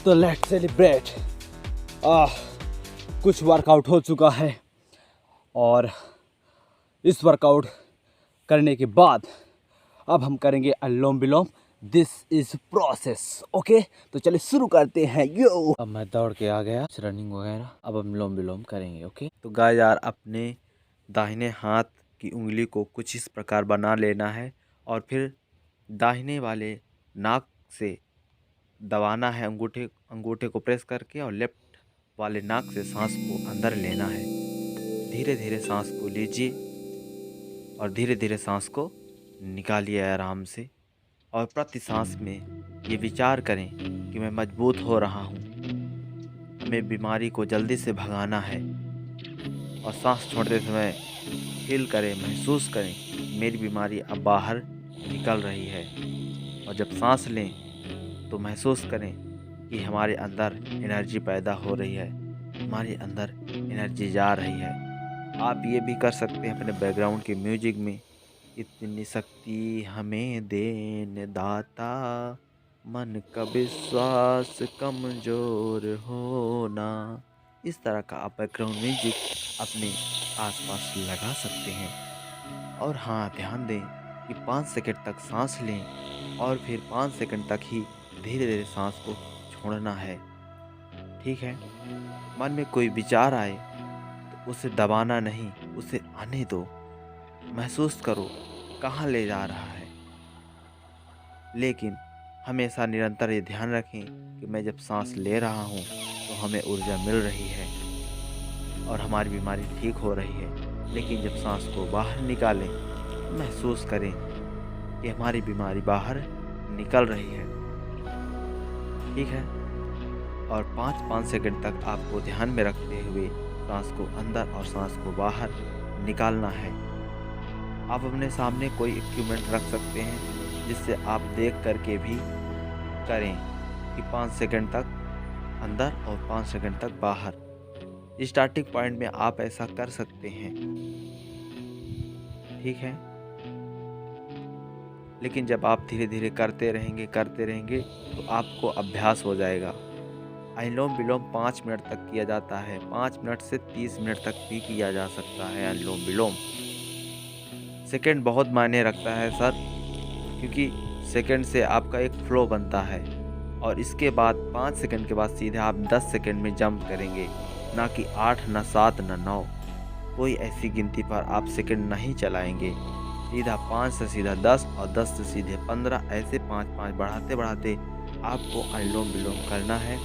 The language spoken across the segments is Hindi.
तो लेट्स सेलिब्रेट। कुछ वर्कआउट हो चुका है और इस वर्कआउट करने के बाद अब हम करेंगे अनुलोम विलोम। This is process. ओके, तो चलिए शुरू करते हैं। यो, अब मैं दौड़ के आ गया, रनिंग वगैरह, अब हम अनुलोम विलोम करेंगे। ओके, तो गाइस यार, अपने दाहिने हाथ की उंगली को कुछ इस प्रकार बना लेना है और फिर दाहिने वाले नाक से दबाना है, अंगूठे को प्रेस करके, और लेफ्ट वाले नाक से सांस को अंदर लेना है। धीरे धीरे सांस को लीजिए और धीरे धीरे सांस को निकालिए आराम से। और प्रति सांस में ये विचार करें कि मैं मजबूत हो रहा हूँ। हमें बीमारी को जल्दी से भगाना है। और सांस छोड़ते समय फील करें, महसूस करें मेरी बीमारी अब बाहर निकल रही है। और जब सांस लें तो महसूस करें कि हमारे अंदर एनर्जी पैदा हो रही है, हमारे अंदर एनर्जी जा रही है। आप ये भी कर सकते हैं अपने बैकग्राउंड के म्यूजिक में, इतनी शक्ति हमें देने दाता, मन का विश्वास कमजोर होना। इस तरह का आप बैकग्राउंड म्यूजिक अपने आसपास लगा सकते हैं। और हाँ, ध्यान दें कि 5 सेकंड तक सांस लें और फिर 5 सेकंड तक ही धीरे धीरे सांस को छोड़ना है। ठीक है, मन में कोई विचार आए तो उसे दबाना नहीं, उसे आने दो। महसूस करो कहाँ ले जा रहा है, लेकिन हमेशा निरंतर ये ध्यान रखें कि मैं जब सांस ले रहा हूँ तो हमें ऊर्जा मिल रही है और हमारी बीमारी ठीक हो रही है। लेकिन जब सांस को बाहर निकालें तो महसूस करें कि हमारी बीमारी बाहर निकल रही है। ठीक है, और 5-5 सेकंड तक आपको ध्यान में रखते हुए सांस को अंदर और सांस को बाहर निकालना है। आप अपने सामने कोई इक्विपमेंट रख सकते हैं जिससे आप देख करके भी करें कि 5 सेकंड तक अंदर और 5 सेकंड तक बाहर। स्टार्टिंग पॉइंट में आप ऐसा कर सकते हैं। ठीक है, लेकिन जब आप धीरे धीरे करते रहेंगे तो आपको अभ्यास हो जाएगा। अनुलोम विलोम 5 मिनट तक किया जाता है, 5 मिनट से 30 मिनट तक भी किया जा सकता है अनुलोम विलोम। सेकंड बहुत मायने रखता है सर, क्योंकि सेकंड से आपका एक फ्लो बनता है और इसके बाद 5 सेकंड के बाद सीधे आप 10 सेकंड में जंप करेंगे, ना कि 8, ना 7, ना 9। कोई ऐसी गिनती पर आप सेकंड नहीं चलाएंगे। सीधा 5 से सीधा 10 और 10 से सीधे 15, ऐसे 5-5 बढ़ाते बढ़ाते आपको अनुलोम विलोम करना है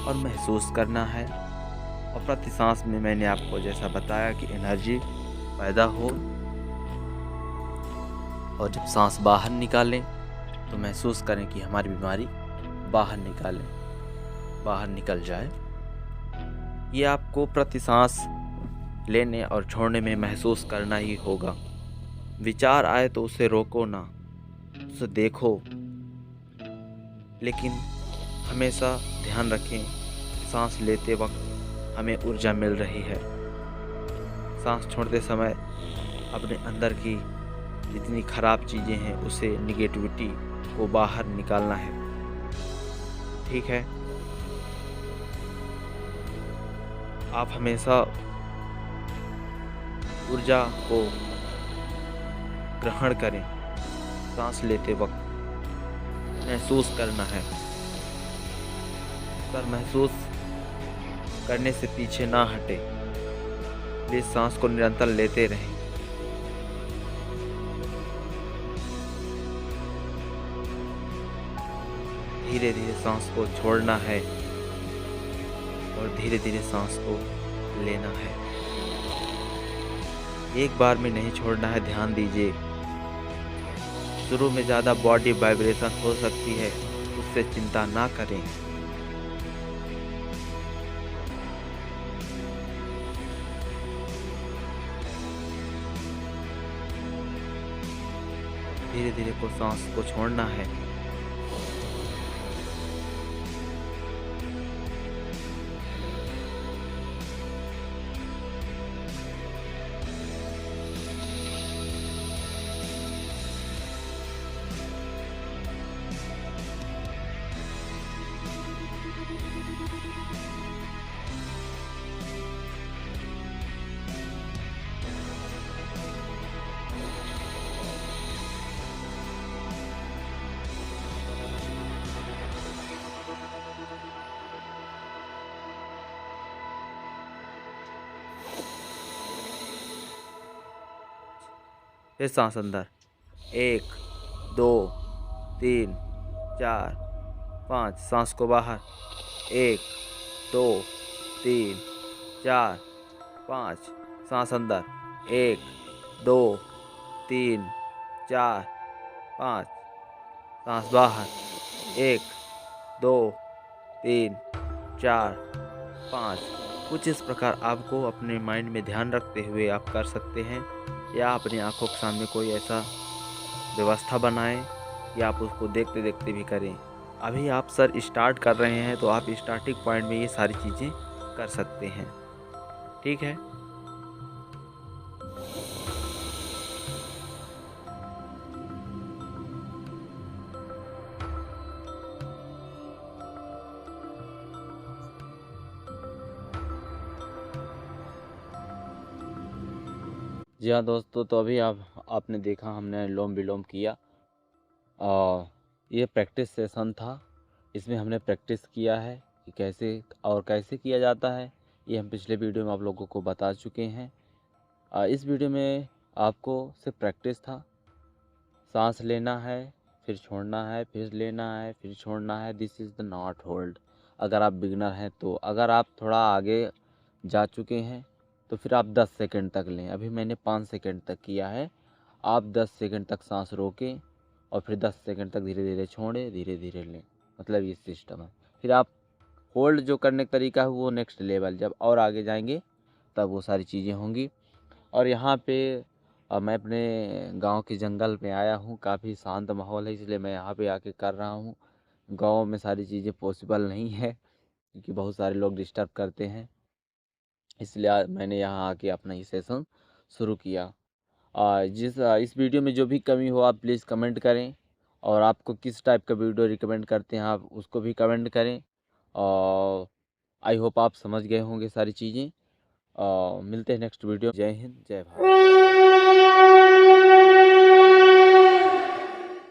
और महसूस करना है। और प्रति सांस में मैंने आपको जैसा बताया कि एनर्जी पैदा हो, और जब सांस बाहर निकालें तो महसूस करें कि हमारी बीमारी बाहर निकल जाए। ये आपको प्रति सांस लेने और छोड़ने में महसूस करना ही होगा। विचार आए तो उसे रोको ना, उसे देखो, लेकिन हमेशा ध्यान रखें सांस लेते वक्त हमें ऊर्जा मिल रही है। सांस छोड़ते समय अपने अंदर की जितनी खराब चीज़ें हैं उसे, निगेटिविटी को बाहर निकालना है। ठीक है, आप हमेशा ऊर्जा को ग्रहण करें। सांस लेते वक्त महसूस करना है सर, महसूस करने से पीछे ना हटे। प्लीज सांस को निरंतर लेते रहें। धीरे धीरे सांस को छोड़ना है और धीरे धीरे सांस को लेना है। एक बार में नहीं छोड़ना है, ध्यान दीजिए। शुरू में ज़्यादा बॉडी वाइब्रेशन हो सकती है, उससे चिंता ना करें। धीरे धीरे को सांस को छोड़ना है। फिर सांस अंदर, 1 2 3 4 5, सांस को बाहर, 1 2 3 4 5, सांस अंदर, 1 2 3 4 5, सांस बाहर, 1 2 3 4 5। कुछ इस प्रकार आपको अपने माइंड में ध्यान रखते हुए आप कर सकते हैं, या अपनी आंखों के सामने कोई ऐसा व्यवस्था बनाएं, या आप उसको देखते देखते भी करें। अभी आप सर स्टार्ट कर रहे हैं तो आप स्टार्टिंग पॉइंट में ये सारी चीज़ें कर सकते हैं। ठीक है। जी हाँ दोस्तों, तो अभी आपने देखा हमने अनुलोम विलोम किया। ये प्रैक्टिस सेशन था, इसमें हमने प्रैक्टिस किया है कि कैसे किया जाता है। ये हम पिछले वीडियो में आप लोगों को बता चुके हैं। इस वीडियो में आपको सिर्फ प्रैक्टिस था। सांस लेना है, फिर छोड़ना है, फिर लेना है, फिर छोड़ना है। This is the not hold. अगर आप बिगनर हैं तो, अगर आप थोड़ा आगे जा चुके हैं तो फिर आप 10 सेकंड तक लें। अभी मैंने 5 सेकंड तक किया है। आप 10 सेकंड तक सांस रोकें और फिर 10 सेकंड तक धीरे धीरे छोड़ें, धीरे धीरे लें। मतलब ये सिस्टम है। फिर आप होल्ड जो करने का तरीका है वो नेक्स्ट लेवल, जब और आगे जाएंगे तब वो सारी चीज़ें होंगी। और यहाँ पे मैं अपने गांव के जंगल में आया हूँ। काफ़ी शांत माहौल है, इसलिए मैं यहाँ पे आके कर रहा हूँ। गांव में सारी चीज़ें पॉसिबल नहीं है क्योंकि बहुत सारे लोग डिस्टर्ब करते हैं, इसलिए मैंने यहाँ आके अपना ये सेशन शुरू किया। इस वीडियो में जो भी कमी हो आप प्लीज़ कमेंट करें, और आपको किस टाइप का वीडियो रिकमेंड करते हैं आप उसको भी कमेंट करें। और आई होप आप समझ गए होंगे सारी चीज़ें। मिलते हैं नेक्स्ट वीडियो। जय हिंद, जय भारत।